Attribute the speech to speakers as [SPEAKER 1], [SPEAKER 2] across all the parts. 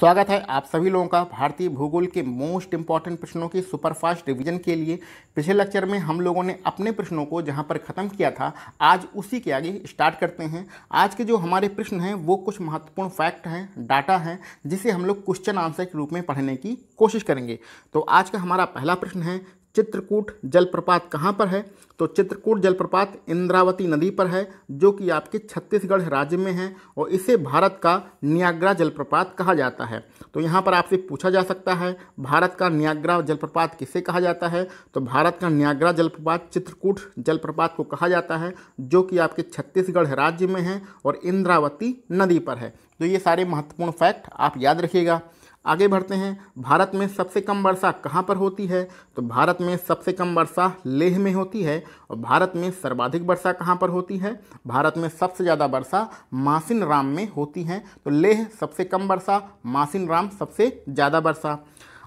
[SPEAKER 1] स्वागत है आप सभी लोगों का भारतीय भूगोल के मोस्ट इंपॉर्टेंट प्रश्नों की सुपरफास्ट रिवीजन के लिए। पिछले लेक्चर में हम लोगों ने अपने प्रश्नों को जहां पर ख़त्म किया था, आज उसी के आगे स्टार्ट करते हैं। आज के जो हमारे प्रश्न हैं वो कुछ महत्वपूर्ण फैक्ट हैं, डाटा हैं, जिसे हम लोग क्वेश्चन आंसर के रूप में पढ़ने की कोशिश करेंगे। तो आज का हमारा पहला प्रश्न है, चित्रकूट जलप्रपात कहाँ पर है? तो चित्रकूट जलप्रपात इंद्रावती नदी पर है, जो कि आपके छत्तीसगढ़ राज्य में है और इसे भारत का नियाग्रा जलप्रपात कहा जाता है। तो यहाँ पर आपसे पूछा जा सकता है, भारत का नियाग्रा जलप्रपात किसे कहा जाता है? तो भारत का नियाग्रा जलप्रपात चित्रकूट जलप्रपात को कहा जाता है, जो कि आपके छत्तीसगढ़ राज्य में है और इंद्रावती नदी पर है। तो ये सारे महत्वपूर्ण फैक्ट आप याद रखिएगा। आगे बढ़ते हैं, भारत में सबसे कम वर्षा कहाँ पर होती है? तो भारत में सबसे कम वर्षा लेह में होती है। और भारत में सर्वाधिक वर्षा कहाँ पर होती है? भारत में सबसे ज़्यादा वर्षा मासिन राम में होती है। तो लेह सबसे कम वर्षा, मासिन राम सबसे ज़्यादा वर्षा।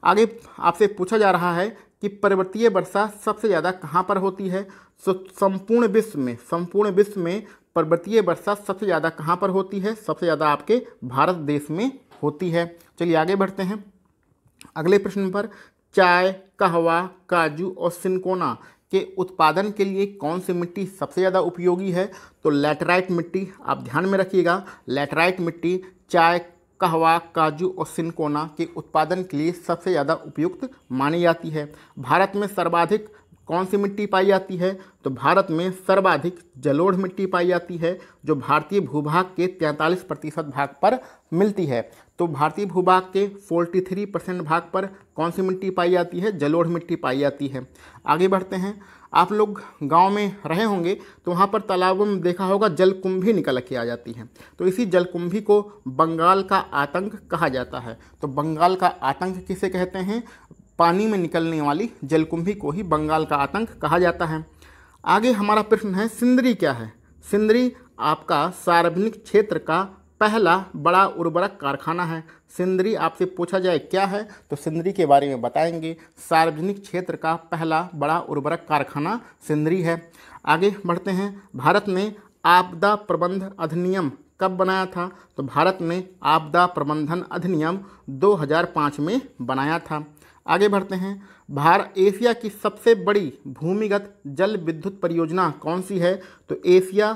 [SPEAKER 1] आगे आपसे पूछा जा रहा है कि पर्वतीय वर्षा सबसे ज़्यादा कहाँ पर होती है? संपूर्ण विश्व में पर्वतीय वर्षा सबसे ज़्यादा कहाँ पर होती है? सबसे ज़्यादा आपके भारत देश में होती है। चलिए आगे बढ़ते हैं अगले प्रश्न पर। चाय, कहवा, काजू और सिनकोना के उत्पादन के लिए कौन सी मिट्टी सबसे ज़्यादा उपयोगी है? तो लैटेराइट मिट्टी आप ध्यान में रखिएगा। लैटेराइट मिट्टी चाय, कहवा, काजू और सिनकोना के उत्पादन के लिए सबसे ज़्यादा उपयुक्त मानी जाती है। भारत में सर्वाधिक कौन सी मिट्टी पाई जाती है? तो भारत में सर्वाधिक जलोढ़ मिट्टी पाई जाती है, जो भारतीय भूभाग के 43% भाग पर मिलती है। तो भारतीय भूभाग के 43% भाग पर कौन सी मिट्टी पाई जाती है? जलोढ़ मिट्टी पाई जाती है। आगे बढ़ते हैं, आप लोग गांव में रहे होंगे तो वहाँ पर तालाबों में देखा होगा जलकुंभी निकल के आ जाती है। तो इसी जलकुंभी को बंगाल का आतंक कहा जाता है। तो बंगाल का आतंक किसे कहते हैं? पानी में निकलने वाली जलकुंभी को ही बंगाल का आतंक कहा जाता है। आगे हमारा प्रश्न है, सिंदरी क्या है? सिंदरी आपका सार्वजनिक क्षेत्र का पहला बड़ा उर्वरक कारखाना है। सिंदरी आपसे पूछा जाए क्या है, तो सिंदरी के बारे में बताएंगे। सार्वजनिक क्षेत्र का पहला बड़ा उर्वरक कारखाना सिंदरी है। आगे बढ़ते हैं, भारत ने आपदा प्रबंध अधिनियम कब बनाया था? तो भारत ने आपदा प्रबंधन अधिनियम 2005 में बनाया था। आगे बढ़ते हैं, एशिया की सबसे बड़ी भूमिगत जल विद्युत परियोजना कौन सी है? तो एशिया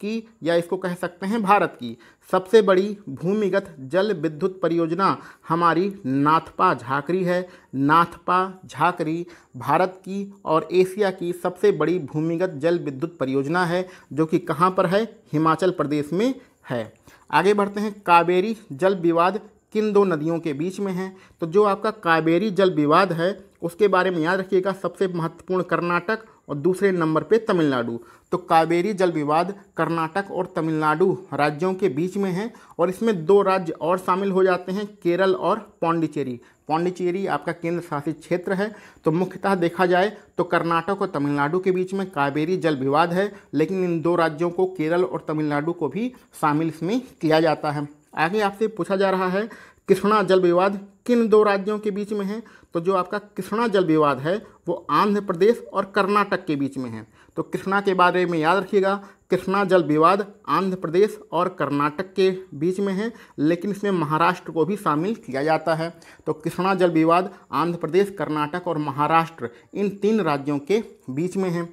[SPEAKER 1] की, या इसको कह सकते हैं भारत की सबसे बड़ी भूमिगत जल विद्युत परियोजना हमारी नाथपा झाकरी है। नाथपा झाकरी भारत की और एशिया की सबसे बड़ी भूमिगत जल विद्युत परियोजना है, जो कि कहाँ पर है? हिमाचल प्रदेश में है। आगे बढ़ते हैं, कावेरी जल विवाद किन दो नदियों के बीच में है? तो जो आपका कावेरी जल विवाद है उसके बारे में याद रखिएगा। सबसे महत्वपूर्ण कर्नाटक और दूसरे नंबर पे तमिलनाडु। तो कावेरी जल विवाद कर्नाटक और तमिलनाडु राज्यों के बीच में है और इसमें दो राज्य और शामिल हो जाते हैं, केरल और पौंडीचेरी। पौंडीचेरी आपका केंद्र शासित क्षेत्र है। तो मुख्यतः देखा जाए तो कर्नाटक और तमिलनाडु के बीच में कावेरी जल विवाद है, लेकिन इन दो राज्यों को, केरल और तमिलनाडु को भी शामिल इसमें किया जाता है। आगे आपसे पूछा जा रहा है, कृष्णा जल विवाद किन दो राज्यों के बीच में है? तो जो आपका कृष्णा जल विवाद है वो आंध्र प्रदेश और कर्नाटक के बीच में है। तो कृष्णा के बारे में याद रखिएगा, कृष्णा जल विवाद आंध्र प्रदेश और कर्नाटक के बीच में है, लेकिन इसमें महाराष्ट्र को भी शामिल किया जाता है। तो कृष्णा जल विवाद आंध्र प्रदेश, कर्नाटक और महाराष्ट्र इन तीन राज्यों के बीच में है।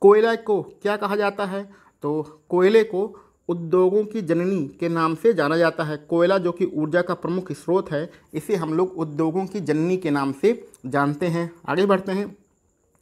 [SPEAKER 1] कोयला को क्या कहा जाता है? तो कोयले को उद्योगों की जननी के नाम से जाना जाता है। कोयला जो कि ऊर्जा का प्रमुख स्रोत है, इसे हम लोग उद्योगों की जननी के नाम से जानते हैं। आगे बढ़ते हैं,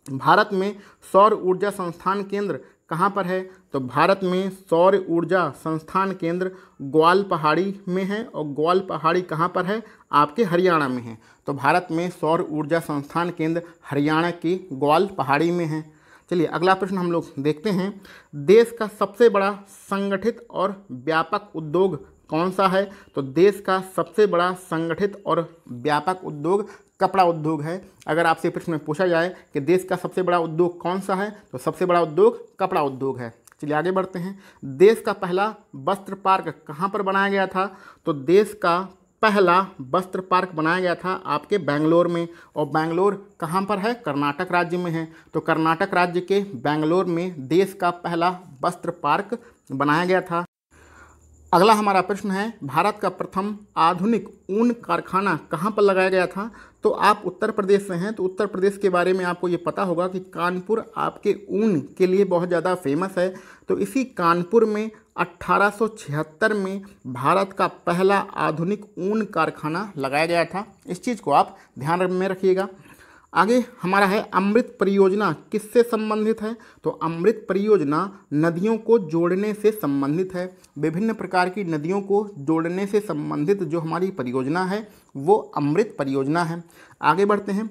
[SPEAKER 1] भारत में सौर ऊर्जा संस्थान केंद्र कहाँ पर है? तो भारत में सौर ऊर्जा संस्थान केंद्र ग्वाल पहाड़ी में है और ग्वाल पहाड़ी कहाँ पर है? आपके हरियाणा में है। तो भारत में सौर ऊर्जा संस्थान केंद्र हरियाणा की ग्वाल पहाड़ी में है। चलिए अगला प्रश्न हम लोग देखते हैं, देश का सबसे बड़ा संगठित और व्यापक उद्योग कौन सा है? तो देश का सबसे बड़ा संगठित और व्यापक उद्योग कपड़ा उद्योग है। अगर आपसे प्रश्न में पूछा जाए कि देश का सबसे बड़ा उद्योग कौन सा है, तो सबसे बड़ा उद्योग कपड़ा उद्योग है। चलिए आगे बढ़ते हैं, देश का पहला वस्त्र पार्क कहाँ पर बनाया गया था? तो देश का पहला वस्त्र पार्क बनाया गया था आपके बेंगलोर में। और बेंगलोर कहाँ पर है? कर्नाटक राज्य में है। तो कर्नाटक राज्य के बेंगलोर में देश का पहला वस्त्र पार्क बनाया गया था। अगला हमारा प्रश्न है, भारत का प्रथम आधुनिक ऊन कारखाना कहाँ पर लगाया गया था? तो आप उत्तर प्रदेश से हैं, तो उत्तर प्रदेश के बारे में आपको ये पता होगा कि कानपुर आपके ऊन के लिए बहुत ज़्यादा फेमस है। तो इसी कानपुर में 1876 में भारत का पहला आधुनिक ऊन कारखाना लगाया गया था। इस चीज़ को आप ध्यान में रखिएगा। आगे हमारा है, अमृत परियोजना किससे संबंधित है? तो अमृत परियोजना नदियों को जोड़ने से संबंधित है। विभिन्न प्रकार की नदियों को जोड़ने से संबंधित जो हमारी परियोजना है वो अमृत परियोजना है। आगे बढ़ते हैं,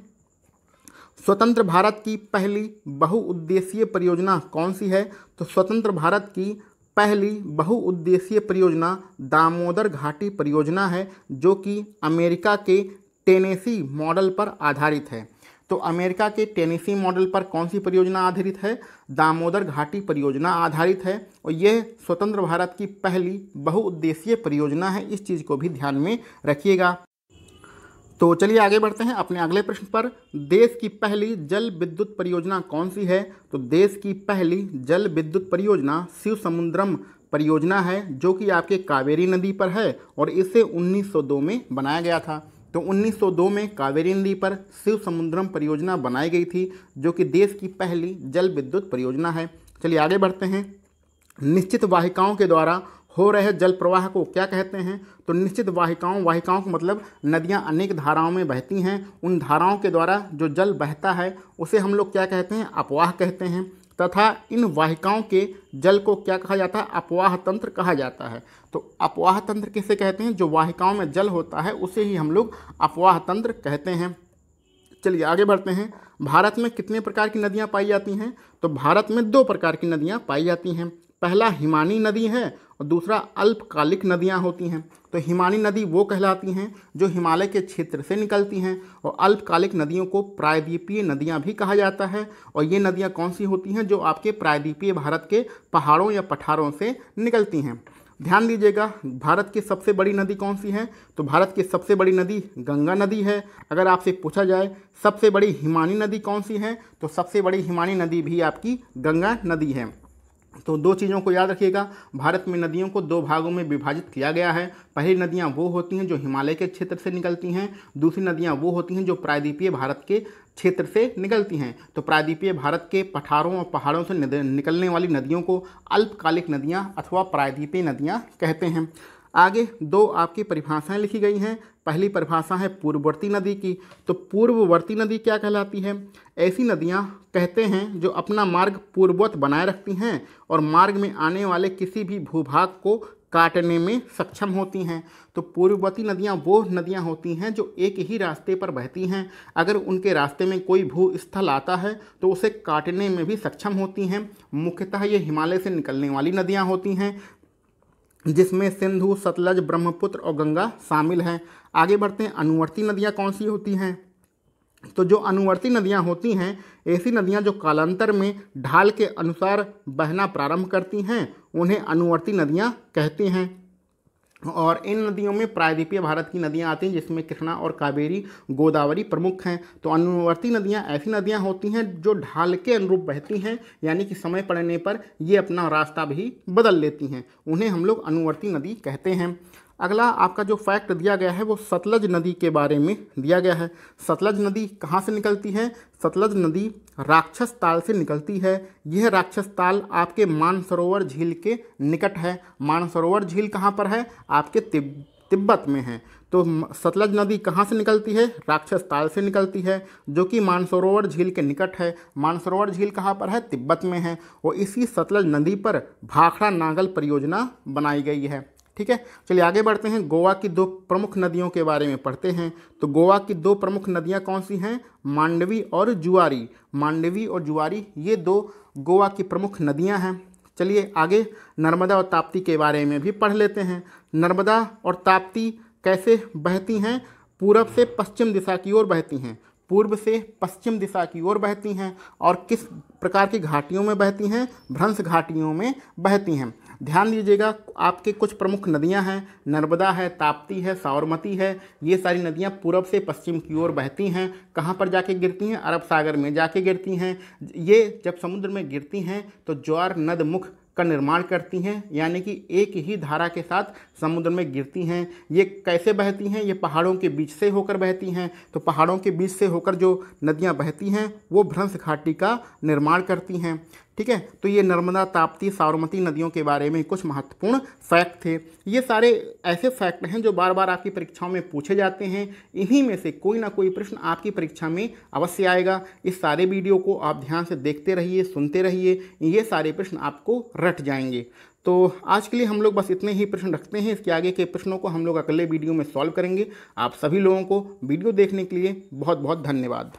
[SPEAKER 1] स्वतंत्र भारत की पहली बहुउद्देशीय परियोजना कौन सी है? तो स्वतंत्र भारत की पहली बहुउद्देशीय परियोजना दामोदर घाटी परियोजना है, जो कि अमेरिका के टेनेसी मॉडल पर आधारित है। तो अमेरिका के टेनेसी मॉडल पर कौन सी परियोजना आधारित है? दामोदर घाटी परियोजना आधारित है, और यह स्वतंत्र भारत की पहली बहुउद्देशीय परियोजना है। इस चीज़ को भी ध्यान में रखिएगा। तो चलिए आगे बढ़ते हैं अपने अगले प्रश्न पर। देश की पहली जल विद्युत परियोजना कौन सी है? तो देश की पहली जल विद्युत परियोजना शिव समुद्रम परियोजना है, जो कि आपके कावेरी नदी पर है, और इसे 1902 में बनाया गया था। तो 1902 में कावेरी नदी पर शिव समुद्रम परियोजना बनाई गई थी, जो कि देश की पहली जल विद्युत परियोजना है। चलिए आगे बढ़ते हैं, निश्चित वाहिकाओं के द्वारा हो रहे जल प्रवाह को क्या कहते हैं? तो निश्चित वाहिकाओं का मतलब नदियां अनेक धाराओं में बहती हैं, उन धाराओं के द्वारा जो जल बहता है उसे हम लोग क्या कहते हैं? अपवाह कहते हैं। तथा इन वाहिकाओं के जल को क्या कहा जाता है? अपवाह तंत्र कहा जाता है। तो अपवाह तंत्र किसे कहते हैं? जो वाहिकाओं में जल होता है उसे ही हम लोग अपवाह तंत्र कहते हैं। चलिए आगे बढ़ते हैं, भारत में कितने प्रकार की नदियां पाई जाती हैं? तो भारत में 2 प्रकार की नदियां पाई जाती हैं। पहला हिमानी नदी है और दूसरा अल्पकालिक नदियां होती हैं। तो हिमानी नदी वो कहलाती हैं जो हिमालय के क्षेत्र से निकलती हैं, और अल्पकालिक नदियों को प्रायद्वीपीय नदियां भी कहा जाता है। और ये नदियां कौन सी होती हैं? जो आपके प्रायद्वीपीय भारत के पहाड़ों या पठारों से निकलती हैं। ध्यान दीजिएगा, भारत की सबसे बड़ी नदी कौन सी है? तो भारत की सबसे बड़ी नदी गंगा नदी है। अगर आपसे पूछा जाए सबसे बड़ी हिमानी नदी कौन सी है, तो सबसे बड़ी हिमानी नदी भी आपकी गंगा नदी है। तो 2 चीज़ों को याद रखिएगा, भारत में नदियों को 2 भागों में विभाजित किया गया है। पहली नदियां वो होती हैं जो हिमालय के क्षेत्र से निकलती हैं, दूसरी नदियां वो होती हैं जो प्रायद्वीपीय भारत के क्षेत्र से निकलती हैं। तो प्रायद्वीपीय भारत के पठारों और पहाड़ों से निकलने वाली नदियों को अल्पकालिक नदियां अथवा प्रायद्वीपीय नदियां कहते हैं। आगे 2 आपकी परिभाषाएं लिखी गई हैं। पहली परिभाषा है पूर्ववर्ती नदी की। तो पूर्ववर्ती नदी क्या कहलाती है? ऐसी नदियां कहते हैं जो अपना मार्ग पूर्ववत बनाए रखती हैं और मार्ग में आने वाले किसी भी भूभाग को काटने में सक्षम होती हैं। तो पूर्ववर्ती नदियां वो नदियां होती हैं जो एक ही रास्ते पर बहती हैं। अगर उनके रास्ते में कोई भूस्थल आता है तो उसे काटने में भी सक्षम होती हैं। मुख्यतः ये हिमालय से निकलने वाली नदियां होती हैं, जिसमें सिंधु, सतलज, ब्रह्मपुत्र और गंगा शामिल हैं। आगे बढ़ते हैं, अनुवर्ती नदियाँ कौन सी होती हैं? तो जो अनुवर्ती नदियाँ होती हैं, ऐसी नदियाँ जो कालांतर में ढाल के अनुसार बहना प्रारंभ करती हैं, उन्हें अनुवर्ती नदियाँ कहते हैं। और इन नदियों में प्रायद्वीपीय भारत की नदियां आती हैं, जिसमें कृष्णा और कावेरी, गोदावरी प्रमुख हैं। तो अनुवर्ती नदियां ऐसी नदियां होती हैं जो ढाल के अनुरूप बहती हैं, यानी कि समय पड़ने पर ये अपना रास्ता भी बदल लेती हैं, उन्हें हम लोग अनुवर्ती नदी कहते हैं। अगला आपका जो फैक्ट दिया गया है वो सतलज नदी के बारे में दिया गया है। सतलज नदी कहाँ से निकलती है? सतलज नदी राक्षस ताल से निकलती है। यह राक्षस ताल आपके मानसरोवर झील के निकट है। मानसरोवर झील कहाँ पर है? आपके तिब्बत में है। तो सतलज नदी कहाँ से निकलती है? राक्षस ताल से निकलती है, जो कि मानसरोवर झील के निकट है। मानसरोवर झील कहाँ पर है? तिब्बत में है। और इसी सतलज नदी पर भाखड़ा नागल परियोजना बनाई गई है। ठीक है, चलिए आगे बढ़ते हैं, गोवा की 2 प्रमुख नदियों के बारे में पढ़ते हैं। तो गोवा की 2 प्रमुख नदियां कौन सी हैं? मांडवी और जुआरी। मांडवी और जुआरी ये 2 गोवा की प्रमुख नदियां हैं। चलिए आगे नर्मदा और ताप्ती के बारे में भी पढ़ लेते हैं। नर्मदा और ताप्ती कैसे बहती हैं? पूरब से पश्चिम दिशा की ओर बहती हैं। पूर्व से पश्चिम दिशा की ओर बहती हैं। और किस प्रकार की घाटियों में बहती हैं? भ्रंश घाटियों में बहती हैं। ध्यान दीजिएगा, आपके कुछ प्रमुख नदियां हैं, नर्मदा है, ताप्ती है, साबरमती है। ये सारी नदियां पूरब से पश्चिम की ओर बहती हैं। कहाँ पर जाके गिरती हैं? अरब सागर में जाके गिरती हैं। ये जब समुद्र में गिरती हैं तो ज्वार नदमुख का निर्माण करती हैं, यानी कि एक ही धारा के साथ समुद्र में गिरती हैं। ये कैसे बहती हैं? ये पहाड़ों के बीच से होकर बहती हैं। तो पहाड़ों के बीच से होकर जो नदियाँ बहती हैं वो भ्रंश घाटी का निर्माण करती हैं। ठीक है, तो ये नर्मदा, ताप्ती, साबरमती नदियों के बारे में कुछ महत्वपूर्ण फैक्ट थे। ये सारे ऐसे फैक्ट हैं जो बार बार आपकी परीक्षाओं में पूछे जाते हैं। इन्हीं में से कोई ना कोई प्रश्न आपकी परीक्षा में अवश्य आएगा। इस सारे वीडियो को आप ध्यान से देखते रहिए, सुनते रहिए, ये सारे प्रश्न आपको रट जाएंगे। तो आज के लिए हम लोग बस इतने ही प्रश्न रखते हैं। इसके आगे के प्रश्नों को हम लोग अगले वीडियो में सॉल्व करेंगे। आप सभी लोगों को वीडियो देखने के लिए बहुत बहुत धन्यवाद।